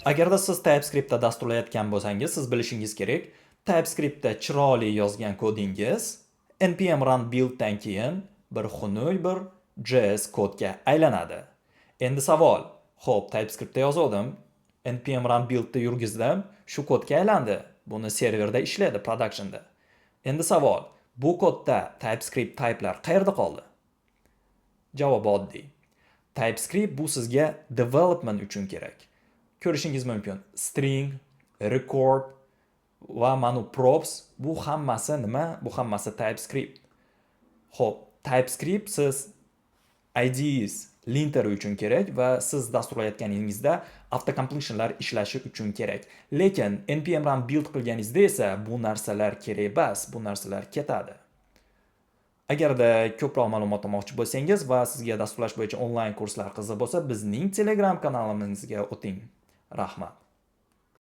Agarda siz TypeScriptda dasturlayotgan bo'lsangiz, siz bilishingiz kerak, TypeScriptda chiroyli yozgan kodingiz npm run builddan keyin bir xunuk bir JS kodga aylanadi. Endi savol, xo'p, TypeScriptda yozdim, npm run buildda yurgizdim, shu kodga aylandi. Buni serverda ishlaydi, productionda. Endi savol, bu kodda TypeScript typelar qayerda qoldi? Javob oddiy. TypeScript bu sizga development uchun kerak. Ko'rishingiz mumkin. String, record va mana props bu hammasi nima? Bu hammasi TypeScript. Xo'p, TypeScript siz IDEs linteri uchun kerak va siz dasturlayotganingizda autocompletionlar ishlashi uchun kerak. Lekin npm run build qilganingizda esa bu narsalar kerak emas, bu narsalar ketadi. Agarda ko'proq ma'lumot olmoqchi bo'lsangiz va sizga dasturlash bo'yicha onlayn kurslar qiziq bo'lsa, bizning Telegram kanalimizga o'ting. Rahmat.